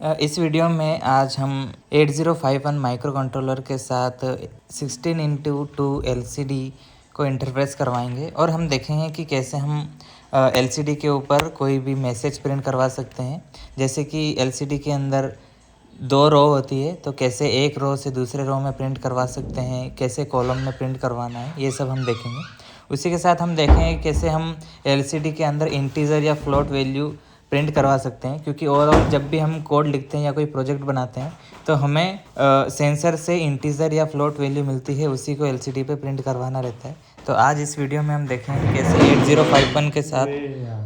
इस वीडियो में आज हम 8051 माइक्रो कंट्रोलर के साथ 16x2 LCD को इंटरफेस करवाएंगे और हम देखेंगे कि कैसे हम LCD के ऊपर कोई भी मैसेज प्रिंट करवा सकते हैं। जैसे कि LCD के अंदर 2 रो होती है, तो कैसे एक रो से दूसरे रो में प्रिंट करवा सकते हैं, कैसे कॉलम में प्रिंट करवाना है, ये सब हम देखेंगे। उसी के साथ हम देखेंगे कैसे हम LCD के अंदर इंटीजर या फ्लोट वैल्यू प्रिंट करवा सकते हैं, क्योंकि ओवरऑल जब भी हम कोड लिखते हैं या कोई प्रोजेक्ट बनाते हैं तो हमें सेंसर से इंटीजर या फ्लोट वैल्यू मिलती है, उसी को LCD पे प्रिंट करवाना रहता है। तो आज इस वीडियो में हम देखेंगे कैसे 8051 के साथ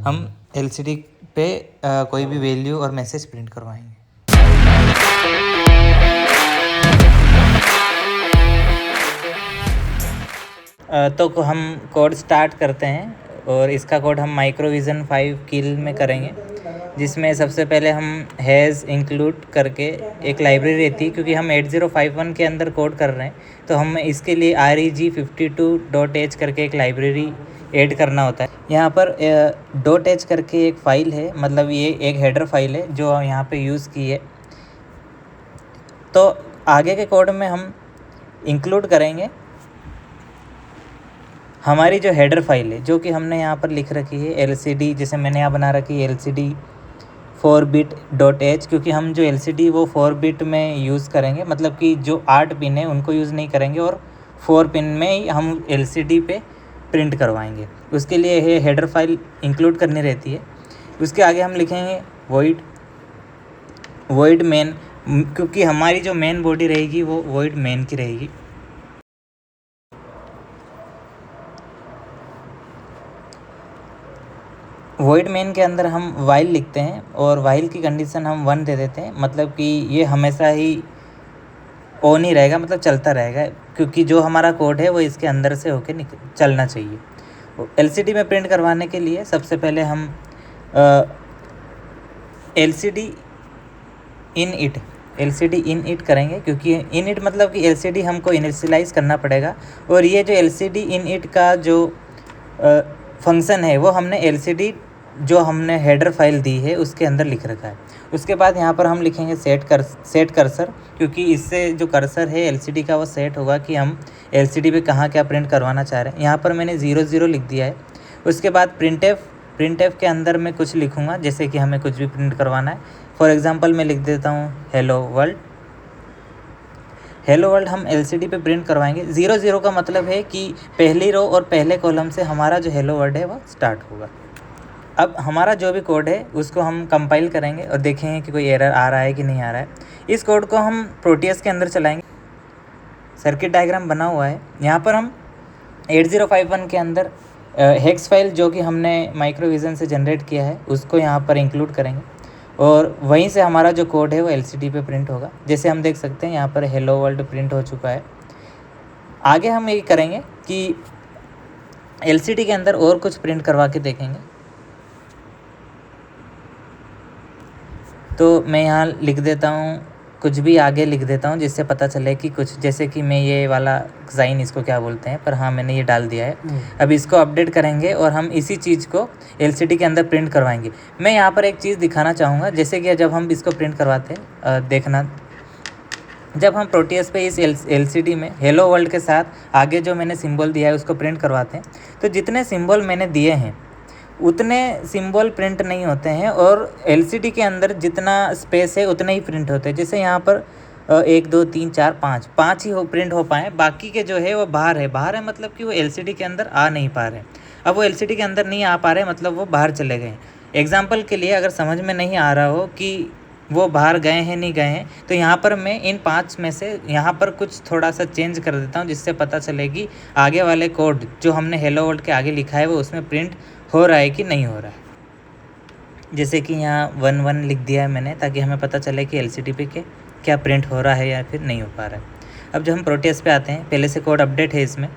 हम LCD पे कोई भी वैल्यू और मैसेज प्रिंट करवाएंगे। तो हम कोड स्टार्ट करते हैं और इसका कोड हम माइक्रोविजन 5 किल में करेंगे, जिसमें सबसे पहले हम हैज़ इंक्लूड करके एक लाइब्रेरी रहती है, क्योंकि हम 8051 के अंदर कोड कर रहे हैं तो हम इसके लिए reg52.h करके एक लाइब्रेरी ऐड करना होता है। यहाँ पर .h करके एक फ़ाइल है, मतलब ये एक हेडर फाइल है जो यहाँ पे यूज़ की है। तो आगे के कोड में हम इंक्लूड करेंगे हमारी जो हेडर फाइल है, जो कि हमने यहाँ पर लिख रखी है LCD, जैसे मैंने यहाँ बना रखी है LCD 4bit.h, क्योंकि हम जो LCD वो 4 बिट में यूज़ करेंगे, मतलब कि जो 8 पिन है उनको यूज़ नहीं करेंगे और 4 पिन में ही हम LCD पे प्रिंट करवाएंगे। उसके लिए ये हेडर फाइल इंक्लूड करनी रहती है। उसके आगे हम लिखेंगे वॉइड मेन, क्योंकि हमारी जो मेन बॉडी रहेगी वो वॉइड मेन की रहेगी। वॉइड मेन के अंदर हम वाइल लिखते हैं और वाइल की कंडीशन हम 1 दे देते हैं, मतलब कि ये हमेशा ही ऑन ही रहेगा, मतलब चलता रहेगा, क्योंकि जो हमारा कोड है वो इसके अंदर से होके चलना चाहिए। LCD में प्रिंट करवाने के लिए सबसे पहले हम LCD इन इट करेंगे, क्योंकि इन इट मतलब कि LCD हमको इनिशियलाइज़ करना पड़ेगा। और ये जो LCD इन इट का जो फंक्शन है वो हमने LCD जो हमने हेडर फाइल दी है उसके अंदर लिख रखा है। उसके बाद यहाँ पर हम लिखेंगे सेट कर्सर, क्योंकि इससे जो कर्सर है LCD का वो सेट होगा कि हम LCD पे कहाँ क्या प्रिंट करवाना चाह रहे हैं। यहाँ पर मैंने 00 लिख दिया है। उसके बाद प्रिंट के अंदर मैं कुछ लिखूँगा, जैसे कि हमें कुछ भी प्रिंट करवाना है। फॉर एग्ज़ाम्पल मैं लिख देता हूँ हेलो वर्ल्ड हम LCD पे प्रिंट करवाएंगे। 00 का मतलब है कि पहली रो और पहले कॉलम से हमारा जो हेलो वर्ल्ड है वो स्टार्ट होगा। अब हमारा जो भी कोड है उसको हम कंपाइल करेंगे और देखेंगे कि कोई एरर आ रहा है कि नहीं आ रहा है। इस कोड को हम प्रोटियस के अंदर चलाएंगे। सर्किट डायग्राम बना हुआ है। यहाँ पर हम 8051 के अंदर हेक्स फाइल जो कि हमने माइक्रोविजन से जनरेट किया है उसको यहाँ पर इंक्लूड करेंगे और वहीं से हमारा जो कोड है वो LCD पे प्रिंट होगा। जैसे हम देख सकते हैं यहाँ पर हेलो वर्ल्ड प्रिंट हो चुका है। आगे हम ये करेंगे कि LCD के अंदर और कुछ प्रिंट करवा के देखेंगे। तो मैं यहाँ लिख देता हूँ, कुछ भी आगे लिख देता हूँ जिससे पता चले कि कुछ, जैसे कि मैं ये वाला साइन इसको क्या बोलते हैं, पर हाँ मैंने ये डाल दिया है। अब इसको अपडेट करेंगे और हम इसी चीज़ को LCD के अंदर प्रिंट करवाएंगे। मैं यहाँ पर एक चीज़ दिखाना चाहूँगा, जैसे कि जब हम इसको प्रिंट करवाते हैं, देखना जब हम प्रोटियस पे इस LCD में हेलो वर्ल्ड के साथ आगे जो मैंने सिंबल दिया है उसको प्रिंट करवाते हैं, तो जितने सिंबल मैंने दिए हैं उतने सिंबल प्रिंट नहीं होते हैं और LCD के अंदर जितना स्पेस है उतने ही प्रिंट होते हैं। जैसे यहाँ पर 1 2 3 4 5 ही प्रिंट हो पाए, बाकी के जो है वो बाहर है मतलब कि वो LCD के अंदर आ नहीं पा रहे। अब वो LCD के अंदर नहीं आ पा रहे मतलब वो बाहर चले गए। एग्जाम्पल के लिए अगर समझ में नहीं आ रहा हो कि वो बाहर गए हैं नहीं गए हैं, तो यहाँ पर मैं इन 5 में से यहाँ पर कुछ थोड़ा सा चेंज कर देता हूँ, जिससे पता चलेगी आगे वाले कोड जो हमने हेलो वर्ल्ड के आगे लिखा है वो उसमें प्रिंट हो रहा है कि नहीं हो रहा है। जैसे कि यहाँ 1 लिख दिया है मैंने, ताकि हमें पता चले कि LCD पे क्या प्रिंट हो रहा है या फिर नहीं हो पा रहा है। अब जब हम प्रोटियस पे आते हैं, पहले से कोड अपडेट है इसमें,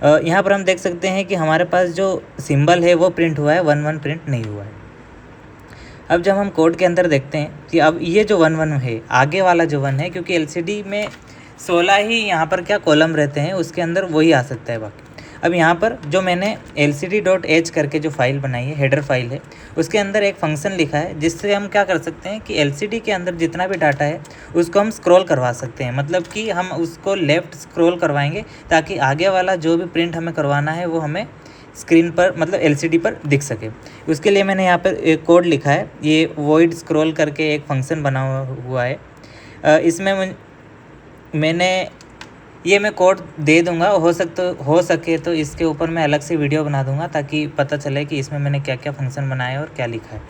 यहाँ पर हम देख सकते हैं कि हमारे पास जो सिंबल है वो प्रिंट हुआ है, 1 प्रिंट नहीं हुआ है। अब जब हम कोड के अंदर देखते हैं कि अब ये जो 1 है, आगे वाला जो 1 है, क्योंकि LCD में 16 ही यहाँ पर क्या कॉलम रहते हैं, उसके अंदर वही आ सकता है बाकी। अब यहाँ पर जो मैंने lcd.h करके जो फाइल बनाई है, हेडर फाइल है, उसके अंदर एक फंक्शन लिखा है जिससे हम क्या कर सकते हैं कि LCD के अंदर जितना भी डाटा है उसको हम स्क्रॉल करवा सकते हैं। मतलब कि हम उसको लेफ़्ट स्क्रॉल करवाएंगे ताकि आगे वाला जो भी प्रिंट हमें करवाना है वो हमें स्क्रीन पर मतलब LCD पर दिख सके। उसके लिए मैंने यहाँ पर एक कोड लिखा है, ये वॉइड स्क्रॉल करके एक फंक्शन बना हुआ है। इसमें मैं कोड दे दूंगा, हो सके तो इसके ऊपर मैं अलग से वीडियो बना दूंगा ताकि पता चले कि इसमें मैंने क्या क्या फंक्शन बनाया और क्या लिखा है।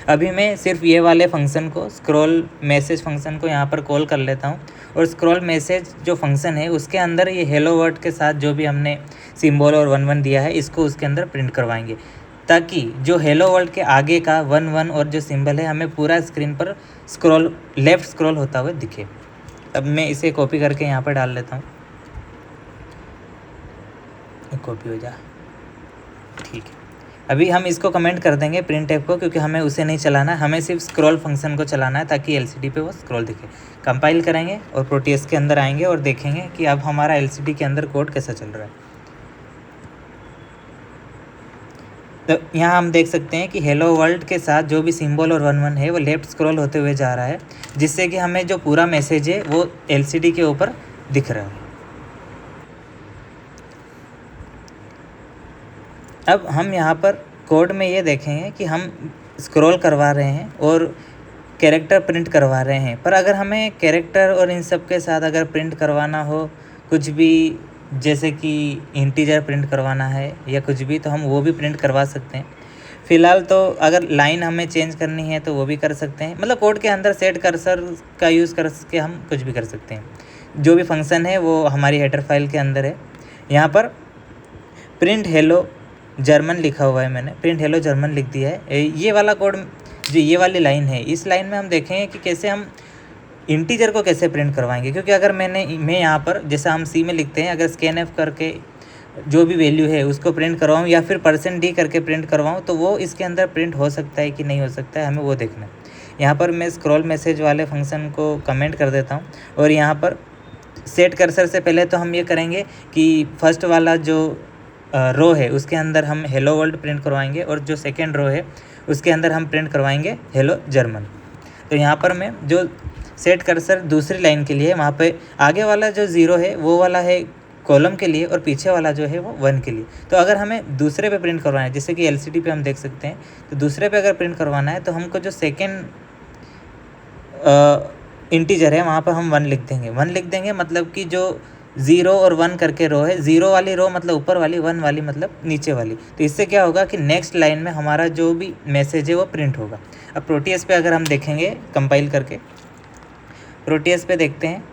अभी मैं सिर्फ ये वाले फंक्शन को, स्क्रॉल मैसेज फंक्शन को यहाँ पर कॉल कर लेता हूँ और स्क्रॉल मैसेज जो फंक्शन है उसके अंदर ये हेलो वर्ड के साथ जो भी हमने सिंबल और 1 1 दिया है इसको उसके अंदर प्रिंट करवाएंगे ताकि जो हेलो वर्ल्ड के आगे का 1 1 और जो सिंबल है हमें पूरा स्क्रीन पर लेफ़्ट स्क्रॉल होता हुआ दिखे। अब मैं इसे कॉपी करके यहाँ पर डाल लेता हूँ, कॉपी हो जा, ठीक है। अभी हम इसको कमेंट कर देंगे प्रिंट ऐप को, क्योंकि हमें उसे नहीं चलाना है, हमें सिर्फ स्क्रॉल फंक्शन को चलाना है ताकि LCD पे वो स्क्रॉल दिखे। कंपाइल करेंगे और प्रोटीएस के अंदर आएंगे और देखेंगे कि अब हमारा LCD के अंदर कोड कैसा चल रहा है। तो यहाँ हम देख सकते हैं कि हेलो वर्ल्ड के साथ जो भी सिंबल और 1 1 है वो लेफ़्ट स्क्रॉल होते हुए जा रहा है, जिससे कि हमें जो पूरा मैसेज है वो LCD के ऊपर दिख रहा है। अब हम यहाँ पर कोड में ये देखेंगे कि हम स्क्रॉल करवा रहे हैं और कैरेक्टर प्रिंट करवा रहे हैं, पर अगर हमें कैरेक्टर और इन सब के साथ अगर प्रिंट करवाना हो कुछ भी, जैसे कि इंटीजर प्रिंट करवाना है या कुछ भी, तो हम वो भी प्रिंट करवा सकते हैं। फ़िलहाल तो अगर लाइन हमें चेंज करनी है तो वो भी कर सकते हैं। मतलब कोड के अंदर सेट कर्सर का यूज़ करके हम कुछ भी कर सकते हैं। जो भी फंक्शन है वो हमारी हेडर फाइल के अंदर है। यहाँ पर प्रिंट हेलो जर्मन लिखा हुआ है, मैंने प्रिंट हेलो जर्मन लिख दिया है। ये वाला कोड, जो ये वाली लाइन है, इस लाइन में हम देखेंगे कि कैसे हम इंटीजर को कैसे प्रिंट करवाएंगे। क्योंकि अगर मैं यहाँ पर जैसा हम C में लिखते हैं, अगर स्कैन F करके जो भी वैल्यू है उसको प्रिंट करवाऊँ या फिर %d करके प्रिंट करवाऊँ तो वो इसके अंदर प्रिंट हो सकता है कि नहीं हो सकता है, हमें वो देखना है। यहाँ पर मैं स्क्रॉल मैसेज वाले फंक्शन को कमेंट कर देता हूँ और यहाँ पर सेट कर्सर से पहले तो हम ये करेंगे कि फर्स्ट वाला जो रो है उसके अंदर हम हेलो वर्ल्ड प्रिंट करवाएंगे और जो सेकेंड रो है उसके अंदर हम प्रिंट करवाएंगे हेलो जर्मन। तो यहाँ पर मैं जो सेट कर्सर दूसरी लाइन के लिए, वहाँ पे आगे वाला जो 0 है वो वाला है कॉलम के लिए और पीछे वाला जो है वो 1 के लिए। तो अगर हमें दूसरे पे प्रिंट करवाना है, जैसे कि LCD पे हम देख सकते हैं, तो दूसरे पे अगर प्रिंट करवाना है तो हमको जो सेकेंड इंटीजर है वहाँ पर हम 1 लिख देंगे। 1 लिख देंगे मतलब कि जो 0 और 1 करके रो है, 0 वाली रो मतलब ऊपर वाली, 1 वाली मतलब नीचे वाली। तो इससे क्या होगा कि नेक्स्ट लाइन में हमारा जो भी मैसेज है वो प्रिंट होगा। अब प्रोटीएस पे अगर हम देखेंगे कंपाइल करके, प्रोटीएस पे देखते हैं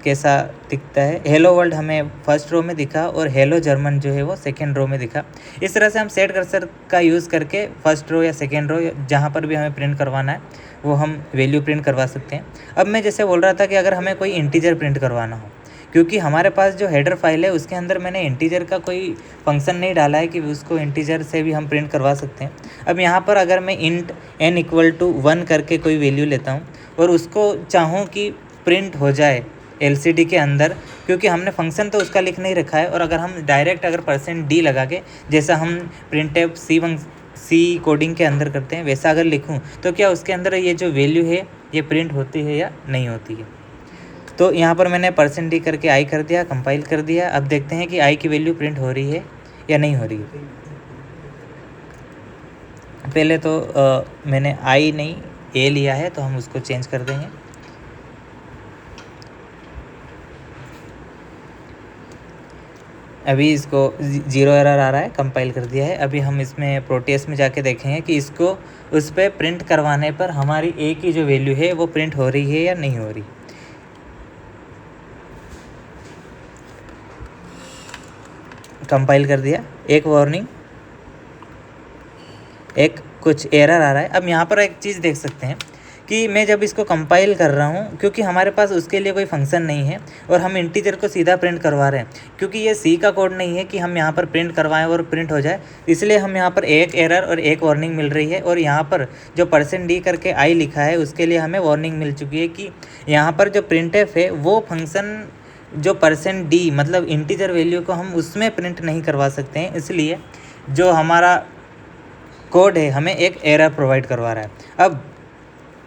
कैसा दिखता है। हेलो वर्ल्ड हमें फर्स्ट रो में दिखा और हेलो जर्मन जो है वो सेकेंड रो में दिखा। इस तरह से हम सेट कर्सर का यूज़ करके फर्स्ट रो या सेकेंड रो जहाँ पर भी हमें प्रिंट करवाना है वो हम वैल्यू प्रिंट करवा सकते हैं। अब मैं जैसे बोल रहा था कि अगर हमें कोई इंटीजर प्रिंट करवाना हो, क्योंकि हमारे पास जो हेडर फाइल है उसके अंदर मैंने इंटीजर का कोई फंक्शन नहीं डाला है कि उसको इंटीजर से भी हम प्रिंट करवा सकते हैं। अब यहाँ पर अगर मैं इंट n = 1 करके कोई वैल्यू लेता हूँ और उसको चाहूँ कि प्रिंट हो जाए LCD के अंदर, क्योंकि हमने फंक्शन तो उसका लिख नहीं रखा है, और अगर हम डायरेक्ट अगर %d लगा के, जैसा हम प्रिंटफ C कोडिंग के अंदर करते हैं, वैसा अगर लिखूँ तो क्या उसके अंदर ये जो वैल्यू है ये प्रिंट होती है या नहीं होती है। तो यहाँ पर मैंने %d करके i कर दिया, कंपाइल कर दिया। अब देखते हैं कि i की वैल्यू प्रिंट हो रही है या नहीं हो रही है। पहले तो मैंने i नहीं a लिया है, तो हम उसको चेंज कर देंगे। अभी इसको 0 एरर आ रहा है, कंपाइल कर दिया है। अभी हम इसमें प्रोटीएस में जाके देखेंगे कि इसको उस पर प्रिंट करवाने पर हमारी a की जो वैल्यू है वो प्रिंट हो रही है या नहीं हो रही। कंपाइल कर दिया, एक वार्निंग, एक कुछ एरर आ रहा है। अब यहाँ पर एक चीज़ देख सकते हैं कि मैं जब इसको कंपाइल कर रहा हूँ, क्योंकि हमारे पास उसके लिए कोई फंक्शन नहीं है और हम इंटीजर को सीधा प्रिंट करवा रहे हैं, क्योंकि ये C का कोड नहीं है कि हम यहाँ पर प्रिंट करवाएं और प्रिंट हो जाए, इसलिए हम यहाँ पर एक एरर और एक वार्निंग मिल रही है। और यहाँ पर जो %d करके i लिखा है उसके लिए हमें वार्निंग मिल चुकी है कि यहाँ पर जो प्रिंटफ है वो फंक्शन जो परसेंट डी मतलब इंटीजर वैल्यू को हम उसमें प्रिंट नहीं करवा सकते हैं, इसलिए जो हमारा कोड है हमें एक एरर प्रोवाइड करवा रहा है। अब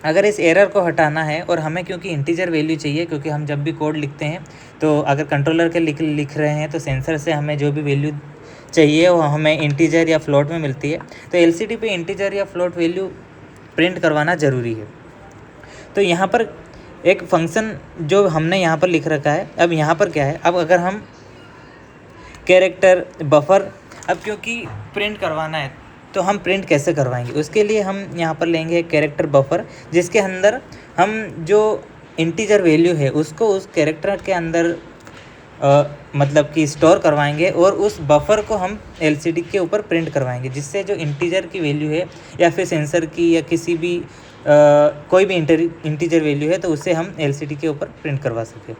अगर इस एरर को हटाना है और हमें क्योंकि इंटीजर वैल्यू चाहिए, क्योंकि हम जब भी कोड लिखते हैं तो अगर कंट्रोलर के लिख रहे हैं तो सेंसर से हमें जो भी वैल्यू चाहिए वो हमें इंटीजर या फ्लोट में मिलती है, तो एलसीडी पे इंटीजर या फ्लोट वैल्यू प्रिंट करवाना ज़रूरी है। तो यहाँ पर एक फंक्शन जो हमने यहाँ पर लिख रखा है, अब यहाँ पर क्या है, अब अगर हम कैरेक्टर बफर, अब क्योंकि प्रिंट करवाना है तो हम प्रिंट कैसे करवाएंगे, उसके लिए हम यहाँ पर लेंगे एक कैरेक्टर बफर जिसके अंदर हम जो इंटीजर वैल्यू है उसको उस कैरेक्टर के अंदर मतलब कि स्टोर करवाएंगे और उस बफर को हम एलसीडी के ऊपर प्रिंट करवाएंगे, जिससे जो इंटीजर की वैल्यू है या फिर सेंसर की या किसी भी कोई भी इंटीजर वैल्यू है तो उसे हम एलसीडी के ऊपर प्रिंट करवा सकें।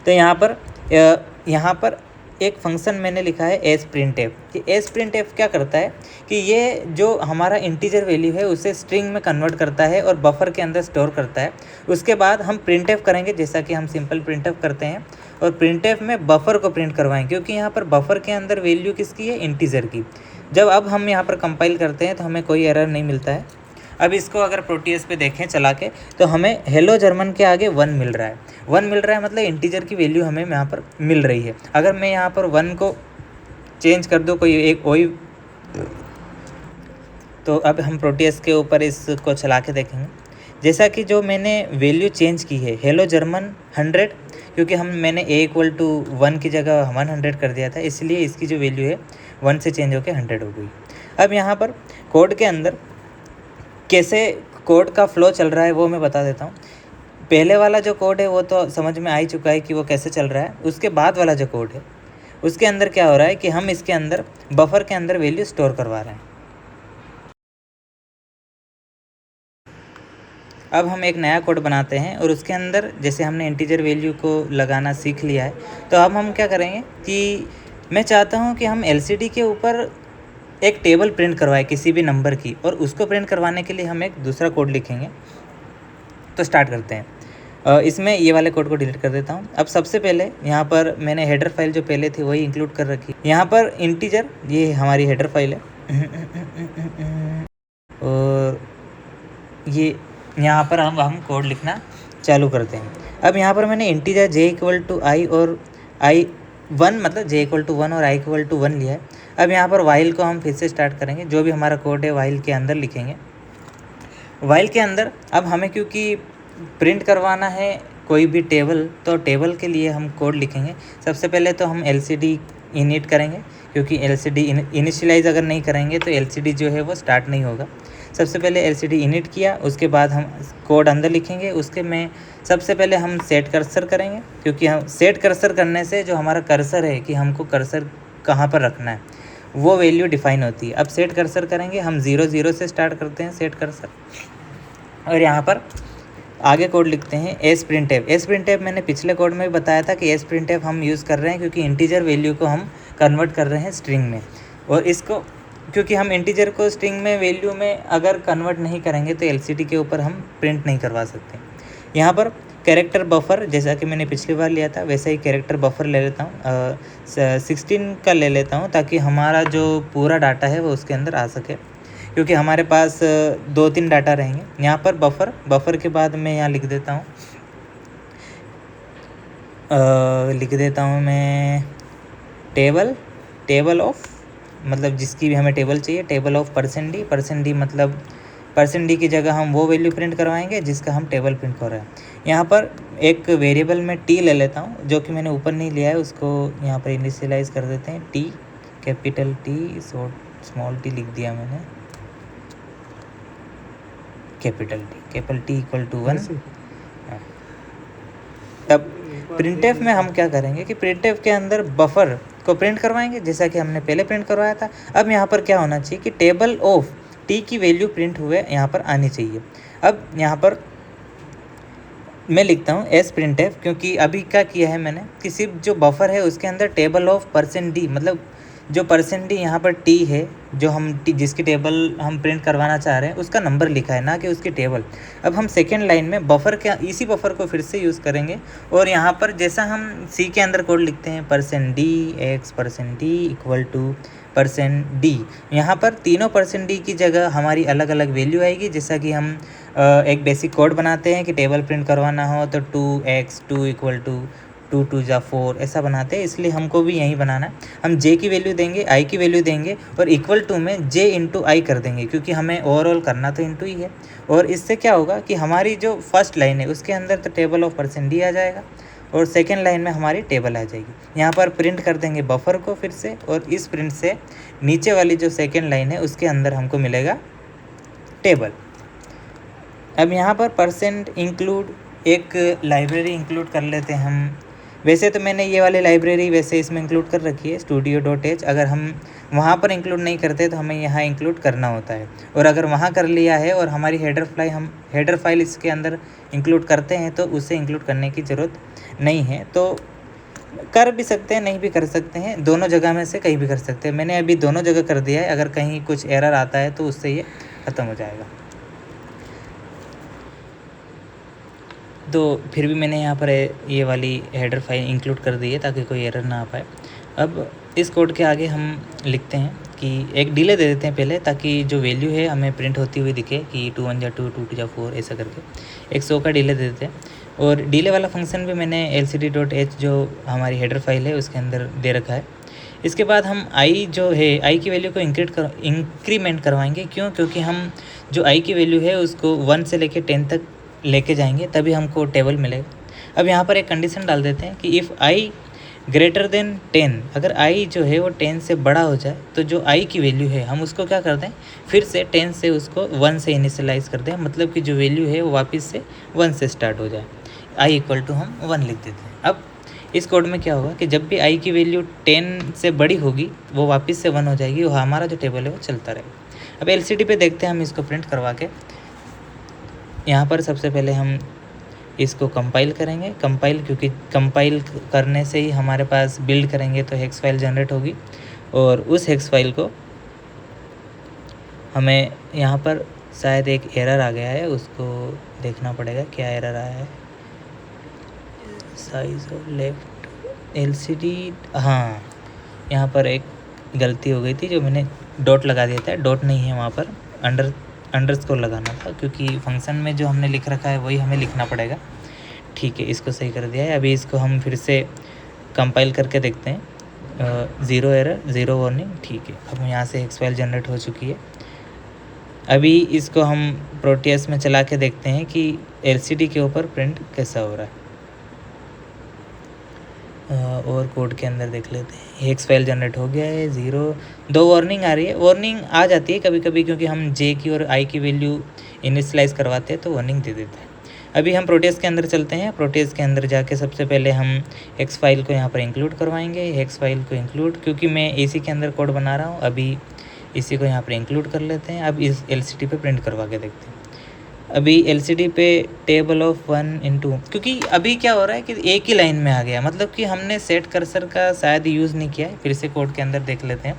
तो यहाँ पर एक फंक्शन मैंने लिखा है एस प्रिंट एफ। कि एस प्रिंट एफ क्या करता है कि ये जो हमारा इंटीजर वैल्यू है उसे स्ट्रिंग में कन्वर्ट करता है और बफर के अंदर स्टोर करता है। उसके बाद हम प्रिंट एफ करेंगे, जैसा कि हम सिंपल प्रिंट एफ करते हैं, और प्रिंट एफ में बफर को प्रिंट करवाएंगे, क्योंकि यहाँ पर बफर के अंदर वैल्यू किसकी है, इंटीजर की। जब अब हम यहाँ पर कंपाइल करते हैं तो हमें कोई एरर नहीं मिलता है। अब इसको अगर प्रोटीएस पे देखें चला के तो हमें हेलो जर्मन के आगे 1 मिल रहा है। 1 मिल रहा है मतलब इंटीजर की वैल्यू हमें यहाँ पर मिल रही है। अगर मैं यहाँ पर 1 को चेंज कर दूँ कोई तो अब हम प्रोटीएस के ऊपर इसको चला के देखेंगे, जैसा कि जो मैंने वैल्यू चेंज की है हेलो जर्मन 100, क्योंकि मैंने a=1 की जगह 100 कर दिया था, इसलिए इसकी जो वैल्यू है 1 से चेंज होकर 100 हो गई। अब यहाँ पर कोड के अंदर कैसे कोड का फ्लो चल रहा है वो मैं बता देता हूँ। पहले वाला जो कोड है वो तो समझ में आ ही चुका है कि वो कैसे चल रहा है। उसके बाद वाला जो कोड है उसके अंदर क्या हो रहा है कि हम इसके अंदर बफर के अंदर वैल्यू स्टोर करवा रहे हैं। अब हम एक नया कोड बनाते हैं और उसके अंदर जैसे हमने इंटीजर वैल्यू को लगाना सीख लिया है, तो अब हम क्या करेंगे कि मैं चाहता हूँ कि हम एलसीडी के ऊपर एक टेबल प्रिंट करवाए किसी भी नंबर की, और उसको प्रिंट करवाने के लिए हम एक दूसरा कोड लिखेंगे। तो स्टार्ट करते हैं। इसमें ये वाले कोड को डिलीट कर देता हूँ। अब सबसे पहले यहाँ पर मैंने हेडर फाइल जो पहले थी वही इंक्लूड कर रखी। यहाँ पर इंटीजर, ये हमारी हेडर फाइल है, और ये यहाँ पर हम कोड लिखना चालू करते हैं। अब यहाँ पर मैंने इंटीजर j=i और i1 मतलब j=1 और i=1 लिया है। अब यहाँ पर वाइल को हम फिर से स्टार्ट करेंगे, जो भी हमारा कोड है वाइल के अंदर लिखेंगे। वाइल के अंदर अब हमें क्योंकि प्रिंट करवाना है कोई भी टेबल, तो टेबल के लिए हम कोड लिखेंगे। सबसे पहले तो हम एलसीडी इनिट करेंगे, क्योंकि एलसीडी इनिशियलाइज अगर नहीं करेंगे तो एलसीडी जो है वो स्टार्ट नहीं होगा। सबसे पहले एलसीडी इनिट किया, उसके बाद हम कोड अंदर लिखेंगे। उसके में सबसे पहले हम सेट कर्सर करेंगे, क्योंकि हम सेट कर्सर करने से जो हमारा कर्सर है कि हमको कर्सर कहाँ पर रखना है वो वैल्यू डिफाइन होती है। अब सेट कर्सर करेंगे, हम 0 से स्टार्ट करते हैं सेट कर्सर, और यहाँ पर आगे कोड लिखते हैं S print F. S print F मैंने पिछले कोड में बताया था कि एस प्रिंट एफ हम यूज़ कर रहे हैं क्योंकि इंटीजर वैल्यू को हम कन्वर्ट कर रहे हैं स्ट्रिंग में, और इसको क्योंकि हम इंटीजर को स्ट्रिंग में वैल्यू में अगर कन्वर्ट नहीं करेंगे तो एलसीडी के ऊपर हम प्रिंट नहीं करवा सकते। यहाँ पर कैरेक्टर बफर, जैसा कि मैंने पिछली बार लिया था वैसा ही कैरेक्टर बफर ले लेता हूँ, 16 का ले लेता हूँ, ताकि हमारा जो पूरा डाटा है वो उसके अंदर आ सके, क्योंकि हमारे पास 2-3 डाटा रहेंगे। यहाँ पर बफर के बाद मैं यहाँ लिख देता हूँ मैं टेबल ऑफ, मतलब जिसकी भी हमें टेबल चाहिए, टेबल ऑफ %d मतलब %d की जगह हम वो वैल्यू प्रिंट करवाएंगे जिसका हम टेबल प्रिंट कर रहे हैं। यहाँ पर एक वेरिएबल में t ले लेता हूँ, जो कि मैंने ऊपर नहीं लिया है, उसको यहाँ पर इनिशियलाइज कर देते हैं। t capital T small t लिख दिया मैंने, कैपिटल T =1। तब प्रिंटएफ में हम क्या करेंगे कि प्रिंटएफ के अंदर बफर को प्रिंट करवाएंगे, जैसा कि हमने पहले प्रिंट करवाया था। अब यहाँ पर क्या होना चाहिए कि टेबल ऑफ t की वैल्यू प्रिंट हुए यहाँ पर आनी चाहिए। अब यहाँ पर मैं लिखता हूँ एस प्रिंट एफ, क्योंकि अभी क्या किया है मैंने कि सिर्फ जो बफर है उसके अंदर टेबल ऑफ %d मतलब जो % यहाँ पर टी है, जो हम जिसकी टेबल हम प्रिंट करवाना चाह रहे हैं उसका नंबर लिखा है, ना कि उसकी टेबल। अब हम सेकेंड लाइन में बफर के इसी बफर को फिर से यूज़ करेंगे और यहाँ पर जैसा हम सी के अंदर कोड लिखते हैं %d(x) %d equal to %d, यहाँ पर तीनों %d की जगह हमारी अलग अलग वैल्यू आएगी। जैसा कि हम एक बेसिक कोड बनाते हैं कि टेबल प्रिंट करवाना हो तो 2x 2 इक्वल टू 2 2 जा 4 ऐसा बनाते हैं, इसलिए हमको भी यही बनाना है। हम j की वैल्यू देंगे, i की वैल्यू देंगे और इक्वल टू में j इंटू आई कर देंगे, क्योंकि हमें ओवरऑल करना तो इंटू ही है। और इससे क्या होगा कि हमारी जो फर्स्ट लाइन है उसके अंदर तो टेबल ऑफ %d आ जाएगा और सेकेंड लाइन में हमारी टेबल आ जाएगी। यहाँ पर प्रिंट कर देंगे बफर को फिर से, और इस प्रिंट से नीचे वाली जो सेकेंड लाइन है उसके अंदर हमको मिलेगा टेबल। अब यहाँ पर %include एक लाइब्रेरी इंक्लूड कर लेते हैं हम। वैसे तो मैंने ये वाली लाइब्रेरी वैसे इसमें इंक्लूड कर रखी है studio.h, अगर हम वहाँ पर इंक्लूड नहीं करते तो हमें यहाँ इंक्लूड करना होता है। और अगर वहाँ कर लिया है और हमारी हेडर फाइल इसके अंदर इंक्लूड करते हैं तो उसे इंक्लूड करने की ज़रूरत नहीं है। तो कर भी सकते हैं, नहीं भी कर सकते हैं, दोनों जगह में से कहीं भी कर सकते हैं। मैंने अभी दोनों जगह कर दिया है, अगर कहीं कुछ एरर आता है तो उससे ये ख़त्म हो जाएगा। तो फिर भी मैंने यहाँ पर ये वाली हेडर फाइल इंक्लूड कर दी है ताकि कोई एरर ना आ पाए। अब इस कोड के आगे हम लिखते हैं कि एक डिले दे देते हैं पहले, ताकि जो वैल्यू है हमें प्रिंट होती हुई दिखे कि 2 1 जा 2 2 2 जा 4 ऐसा करके 100 का डिले दे देते हैं। और डिले वाला फंक्शन भी मैंने lcd.h जो हमारी हेडर फाइल है उसके अंदर दे रखा है। इसके बाद हम आई जो है, आई की वैल्यू को इंक्रीमेंट करवाएंगे। क्यों? क्योंकि हम जो आई की वैल्यू है उसको 1 से लेकर 10 तक लेके जाएंगे, तभी हमको टेबल मिलेगा। अब यहाँ पर एक कंडीशन डाल देते हैं कि इफ़ आई ग्रेटर देन 10, अगर आई जो है वो 10 से बड़ा हो जाए तो जो आई की वैल्यू है हम उसको क्या कर दें, फिर से 10 से उसको 1 से इनिशियलाइज़ कर दें, मतलब कि जो वैल्यू है वो वापस से 1 से स्टार्ट हो जाए। आई इक्वल टू हम 1 लिख देते हैं। अब इस कोड में क्या होगा कि जब भी आई की वैल्यू 10 से बड़ी होगी वो वापस से 1 हो जाएगी और हमारा जो टेबल है वो चलता रहेगा। अब LCD पे देखते हैं हम इसको प्रिंट करवा के। यहाँ पर सबसे पहले हम इसको कंपाइल करेंगे। क्योंकि कंपाइल करने से ही हमारे पास बिल्ड करेंगे तो हेक्स फाइल जनरेट होगी, और उस हेक्स फाइल को हमें यहाँ पर शायद एक एरर आ गया है, उसको देखना पड़ेगा क्या एरर आया है। साइज ऑफ लेफ्ट LCD, हाँ यहाँ पर एक गलती हो गई थी, जो मैंने डॉट लगा दिया था, डॉट नहीं है वहाँ पर, अंडरस्कोर लगाना था, क्योंकि फंक्शन में जो हमने लिख रखा है वही हमें लिखना पड़ेगा। ठीक है, इसको सही कर दिया है। अभी इसको हम फिर से कंपाइल करके देखते हैं। 0 एरर 0 वार्निंग। ठीक है, अब यहाँ से हेक्स फाइल जनरेट हो चुकी है। अभी इसको हम प्रोटियस में चला के देखते हैं कि LCD के ऊपर प्रिंट कैसा हो रहा है। और कोड के अंदर देख लेते हैं। हेक्स फाइल जनरेट हो गया है। 2 वार्निंग आ रही है। वार्निंग आ जाती है कभी कभी, क्योंकि हम J की और I की वैल्यू इनिशियलाइज़ करवाते हैं तो वार्निंग दे देता है। अभी हम प्रोटेस के अंदर चलते हैं। प्रोटेस के अंदर जाके सबसे पहले हम हेक्स फाइल को यहाँ पर इंक्लूड करवाएंगे। हेक्स फाइल को इंक्लूड, क्योंकि मैं इसी के अंदर कोड बना रहा हूँ, अभी इसी को यहाँ पर इंक्लूड कर लेते हैं। अब इस LCD पे प्रिंट करवा के देखते हैं। अभी LCD पे टेबल ऑफ 1 इंटू, क्योंकि अभी क्या हो रहा है कि एक ही लाइन में आ गया, मतलब कि हमने सेट कर्सर का शायद यूज़ नहीं किया है। फिर से कोड के अंदर देख लेते हैं,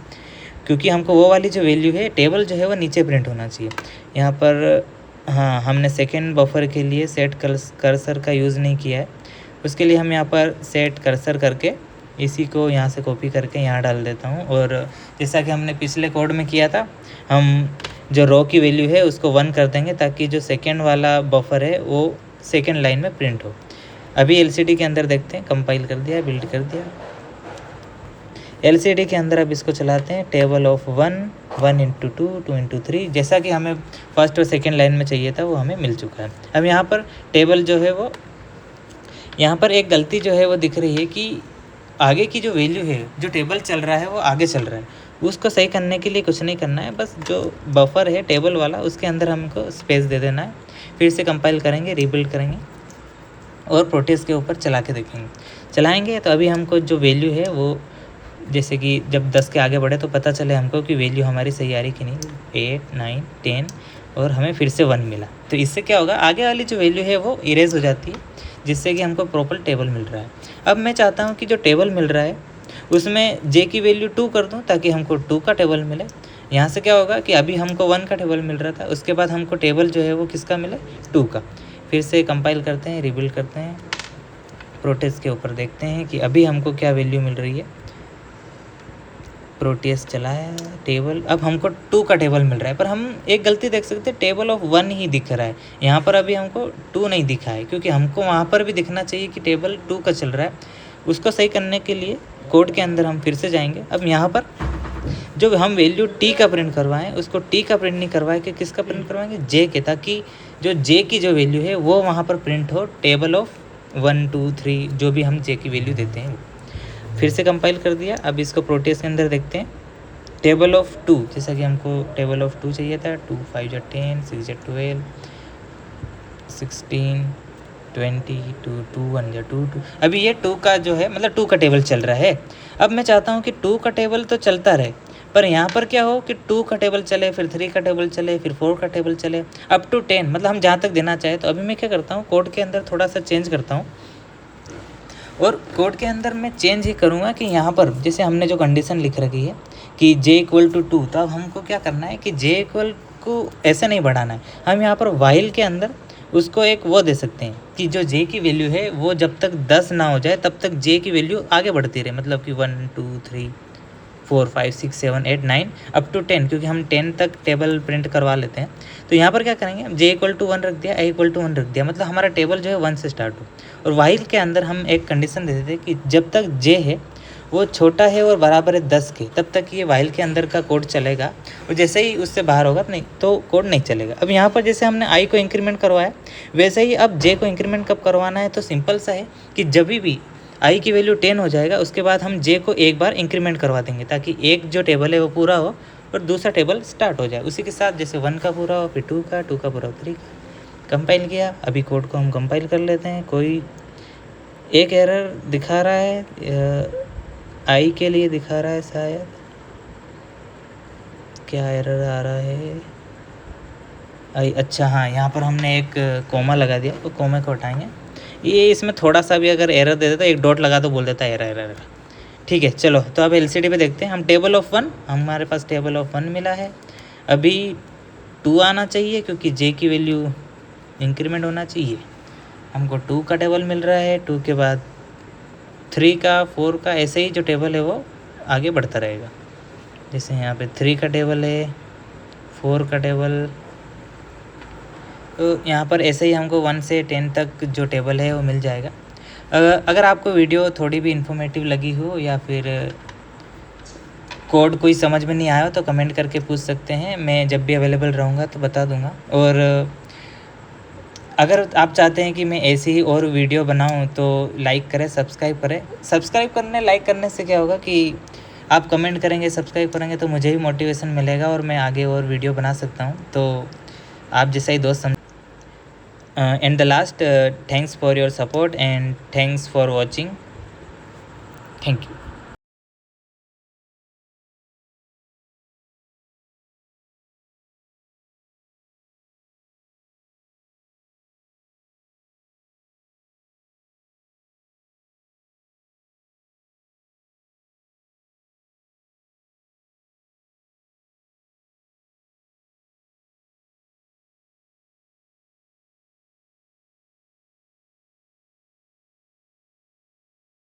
क्योंकि हमको वो वाली जो वैल्यू है, टेबल जो है वो नीचे प्रिंट होना चाहिए। यहाँ पर हाँ, हमने सेकेंड बफर के लिए सेट कर्सर का यूज़ नहीं किया है। उसके लिए हम यहाँ पर सेट कर्सर करके इसी को यहाँ से कॉपी करके यहाँ डाल देता हूँ। और जैसा कि हमने पिछले कोड में किया था, हम जो रो की वैल्यू है उसको 1 कर देंगे, ताकि जो सेकेंड वाला बफर है वो सेकेंड लाइन में प्रिंट हो। अभी LCD के अंदर देखते हैं, कंपाइल कर दिया, बिल्ड कर दिया। LCD के अंदर अब इसको चलाते हैं। टेबल ऑफ 1 इंटू 2 2 इंटू 3, जैसा कि हमें फर्स्ट और सेकेंड लाइन में चाहिए था वो हमें मिल चुका है। अब यहाँ पर टेबल जो है वो, यहाँ पर एक गलती जो है वो दिख रही है कि आगे की जो वैल्यू है, जो टेबल चल रहा है वो आगे चल रहा है। उसको सही करने के लिए कुछ नहीं करना है, बस जो बफर है टेबल वाला उसके अंदर हमको स्पेस दे देना है। फिर से कंपाइल करेंगे, रीबिल्ड करेंगे और प्रोटेस के ऊपर चला के देखेंगे। चलाएंगे तो अभी हमको जो वैल्यू है वो, जैसे कि जब 10 के आगे बढ़े तो पता चले हमको कि वैल्यू हमारी सही आ रही कि नहीं। 8 9 10 और हमें फिर से 1 मिला। तो इससे क्या होगा, आगे वाली जो वैल्यू है वो इरेज हो जाती है, जिससे कि हमको प्रॉपर टेबल मिल रहा है। अब मैं चाहता हूँ कि जो टेबल मिल रहा है उसमें जे की वैल्यू 2 कर दूँ ताकि हमको 2 का टेबल मिले। यहाँ से क्या होगा कि अभी हमको 1 का टेबल मिल रहा था, उसके बाद हमको टेबल जो है वो किसका मिले, 2 का। फिर से कंपाइल करते हैं, रिबिल्ड करते हैं, प्रोटेस के ऊपर देखते हैं कि अभी हमको क्या वैल्यू मिल रही है। प्रोटेस चलाया टेबल, अब हमको 2 का टेबल मिल रहा है, पर हम एक गलती देख सकते हैं, टेबल ऑफ 1 ही दिख रहा है। यहाँ पर अभी हमको 2 नहीं दिखा है, क्योंकि हमको वहाँ पर भी दिखना चाहिए कि टेबल 2 का चल रहा है। उसको सही करने के लिए कोड के अंदर हम फिर से जाएंगे। अब यहाँ पर जो हम वैल्यू टी का प्रिंट करवाएं, उसको टी का प्रिंट नहीं करवाए कि किसका प्रिंट करवाएंगे, जे के, ताकि जो जे की जो वैल्यू है वो वहाँ पर प्रिंट हो, टेबल ऑफ 1 2 3 जो भी हम जे की वैल्यू देते हैं। फिर से कंपाइल कर दिया। अब इसको प्रोटेस के अंदर देखते हैं, टेबल ऑफ 2, जैसा कि हमको टेबल ऑफ 2 चाहिए था। 2 5 जा 10, 6 जा 12, 16 20, 2 2 1 जा 2 2। अभी ये 2 का जो है मतलब 2 का टेबल चल रहा है। अब मैं चाहता हूँ कि 2 का टेबल तो चलता रहे, पर यहाँ पर क्या हो कि 2 का टेबल चले, फिर 3 का टेबल चले, फिर 4 का टेबल चले, अप टू 10, मतलब हम जहाँ तक देना चाहें। तो अभी मैं क्या करता हूँ, कोड के अंदर थोड़ा सा चेंज करता हूँ, और कोड के अंदर मैं चेंज ही करूँगा कि यहाँ पर जैसे हमने जो कंडीशन लिख रखी है कि j इक्वल टू 2, तो अब हमको क्या करना है कि j इक्वल को ऐसे नहीं बढ़ाना है। हम यहाँ पर वाइल के अंदर उसको एक वो दे सकते हैं कि जो j की वैल्यू है वो जब तक 10 ना हो जाए तब तक j की वैल्यू आगे बढ़ती रहे, मतलब कि 1 2 3 4 5 6 7 8 9 अप टू 10, क्योंकि हम 10 तक टेबल प्रिंट करवा लेते हैं। तो यहाँ पर क्या करेंगे, j इक्वल टू 1 रख दिया, a इक्वल टू 1 रख दिया, मतलब हमारा टेबल जो है 1 से स्टार्ट हो। और वाइल के अंदर हम एक कंडीशन दे देते हैं कि जब तक j है वो छोटा है और बराबर है 10 के, तब तक ये वाइल के अंदर का कोड चलेगा, और जैसे ही उससे बाहर होगा नहीं तो कोड नहीं चलेगा। अब यहाँ पर जैसे हमने i को इंक्रीमेंट करवाया, वैसे ही अब j को इंक्रीमेंट कब करवाना है, तो सिंपल सा है कि जब भी i की वैल्यू 10 हो जाएगा उसके बाद हम j को एक बार इंक्रीमेंट करवा देंगे, ताकि एक जो टेबल है वो पूरा हो और दूसरा टेबल स्टार्ट हो जाए उसी के साथ, जैसे 1 का पूरा हो, फिर 2 का पूरा हो, 3 का। कंपाइल किया, अभी कोड को हम कंपाइल कर लेते हैं। कोई एक एरर दिखा रहा है, आई के लिए दिखा रहा है शायद, क्या एरर आ रहा है आई, अच्छा हाँ, यहाँ पर हमने एक कोमा लगा दिया, तो कोमे को हटाएंगे। ये इसमें थोड़ा सा भी अगर एरर दे देता, एक डॉट लगा तो बोल देता है एरर एरर। ठीक है, चलो तो अब एलसीडी पे देखते हैं। हम टेबल ऑफ 1, हमारे पास टेबल ऑफ 1 मिला है। अभी 2 आना चाहिए क्योंकि जे की वैल्यू इंक्रीमेंट होना चाहिए। हमको 2 का टेबल मिल रहा है, 2 के बाद 3 का, 4 का, ऐसे ही जो टेबल है वो आगे बढ़ता रहेगा। जैसे यहाँ पे 3 का टेबल है, 4 का टेबल, तो यहाँ पर ऐसे ही हमको 1 से 10 तक जो टेबल है वो मिल जाएगा। अगर आपको वीडियो थोड़ी भी इन्फॉर्मेटिव लगी हो या फिर कोड कोई समझ में नहीं आया हो तो कमेंट करके पूछ सकते हैं, मैं जब भी अवेलेबल रहूँगा तो बता दूँगा। और अगर आप चाहते हैं कि मैं ऐसी ही और वीडियो बनाऊं तो लाइक करें, सब्सक्राइब करें। सब्सक्राइब करने, लाइक करने से क्या होगा कि आप कमेंट करेंगे, सब्सक्राइब करेंगे तो मुझे भी मोटिवेशन मिलेगा और मैं आगे और वीडियो बना सकता हूं। तो आप जैसा ही दोस्त and the last, thanks for your support and thanks for watching. Thank you.